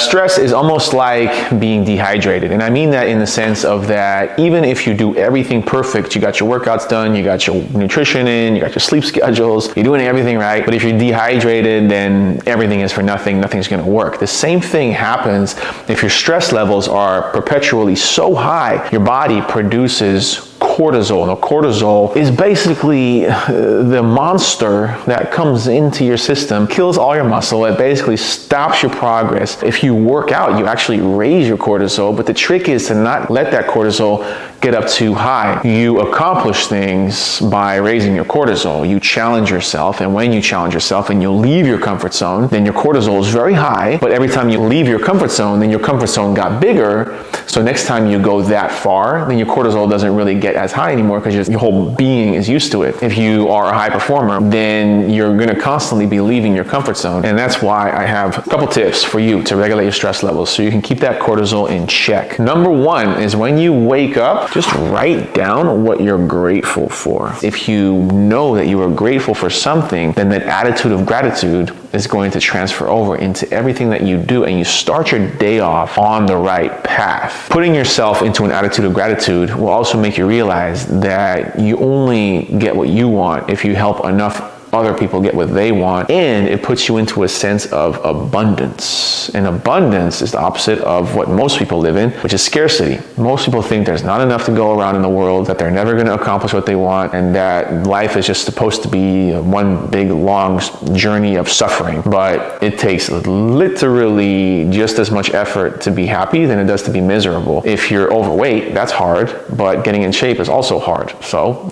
Stress is almost like being dehydrated. And I mean that in the sense of that even if you do everything perfect, you got your workouts done, you got your nutrition in, you got your sleep schedules, you're doing everything right, but if you're dehydrated, then everything is for nothing, nothing's gonna work. The same thing happens if your stress levels are perpetually so high, your body produces cortisol. Now, cortisol is basically the monster that comes into your system, kills all your muscle. It basically stops your progress. If you work out, you actually raise your cortisol, but the trick is to not let that cortisol get up too high. You accomplish things by raising your cortisol. You challenge yourself, and when you challenge yourself and you leave your comfort zone, then your cortisol is very high, but every time you leave your comfort zone, then your comfort zone got bigger, so next time you go that far, then your cortisol doesn't really get as high anymore because your whole being is used to it. If you are a high performer, then you're gonna constantly be leaving your comfort zone, and that's why I have a couple tips for you to regulate your stress levels so you can keep that cortisol in check. Number one is when you wake up, just write down what you're grateful for. If you know that you are grateful for something, then that attitude of gratitude is going to transfer over into everything that you do, and you start your day off on the right path. Putting yourself into an attitude of gratitude will also make you realize that you only get what you want if you help enough other people get what they want, and it puts you into a sense of abundance. And abundance is the opposite of what most people live in, which is scarcity. Most people think there's not enough to go around in the world, that they're never going to accomplish what they want, and that life is just supposed to be one big long journey of suffering. But it takes literally just as much effort to be happy than it does to be miserable. If you're overweight, that's hard, but getting in shape is also hard. So,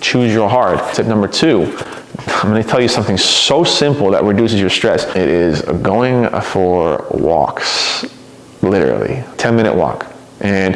choose your hard. Tip number two, I'm going to tell you something so simple that reduces your stress. It is going for walks, literally 10-minute walk. And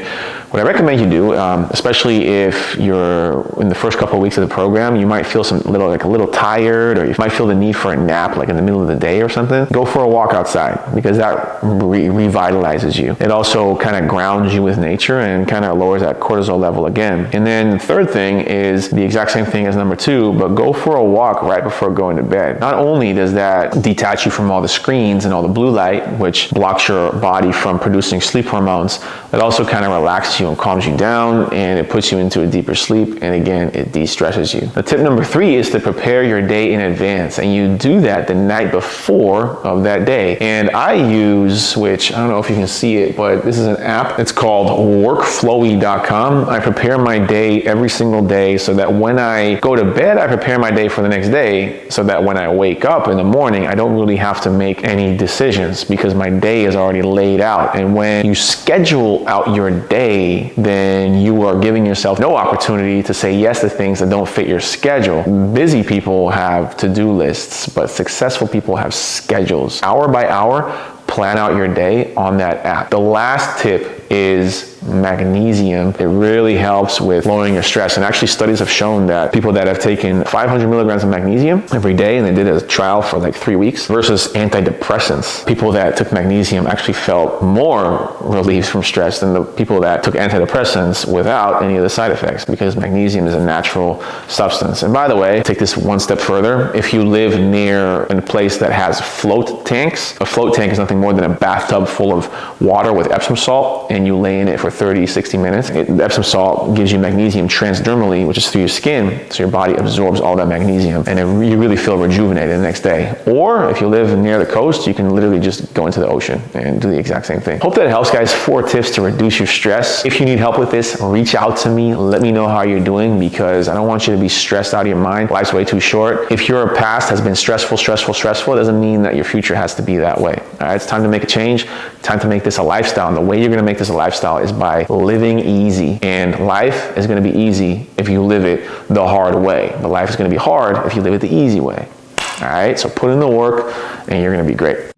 what I recommend you do, especially if you're in the first couple of weeks of the program, you might feel a little tired, or you might feel the need for a nap, like in the middle of the day or something. Go for a walk outside, because that revitalizes you. It also kind of grounds you with nature and kind of lowers that cortisol level again. And then the third thing is the exact same thing as number two, but go for a walk right before going to bed. Not only does that detach you from all the screens and all the blue light, which blocks your body from producing sleep hormones, it also kind of relaxes you and calms you down, and it puts you into a deeper sleep, and again, it de-stresses you. The tip number three is to prepare your day in advance, and you do that the night before of that day. And I use, which I don't know if you can see it, but this is an app. It's called workflowy.com. I prepare my day every single day so that when I go to bed, I prepare my day for the next day, so that when I wake up in the morning, I don't really have to make any decisions because my day is already laid out. And when you schedule out your day, then you are giving yourself no opportunity to say yes to things that don't fit your schedule. Busy people have to-do lists, but successful people have schedules. Hour by hour, plan out your day on that app. The last tip is magnesium. It really helps with lowering your stress, and actually studies have shown that people that have taken 500 milligrams of magnesium every day, and they did a trial for like 3 weeks, versus antidepressants, people that took magnesium actually felt more relief from stress than the people that took antidepressants without any of the side effects, because magnesium is a natural substance. And by the way, take this one step further. If you live near a place that has float tanks, a float tank is nothing more than a bathtub full of water with Epsom salt, and you lay in it for 30-60 minutes. Epsom salt gives you magnesium transdermally, which is through your skin, so your body absorbs all that magnesium, and you really feel rejuvenated the next day. Or if you live near the coast, you can literally just go into the ocean and do the exact same thing. Hope that helps, guys. 4 tips to reduce your stress. If you need help with this, reach out to me. Let me know how you're doing, because I don't want you to be stressed out of your mind. Life's way too short. If your past has been stressful, it doesn't mean that your future has to be that way. All right, it's time to make a change. Time to make this a lifestyle. And the way you're going to make this a lifestyle is by living easy. And life is going to be easy if you live it the hard way. But life is going to be hard if you live it the easy way. All right, so put in the work and you're going to be great.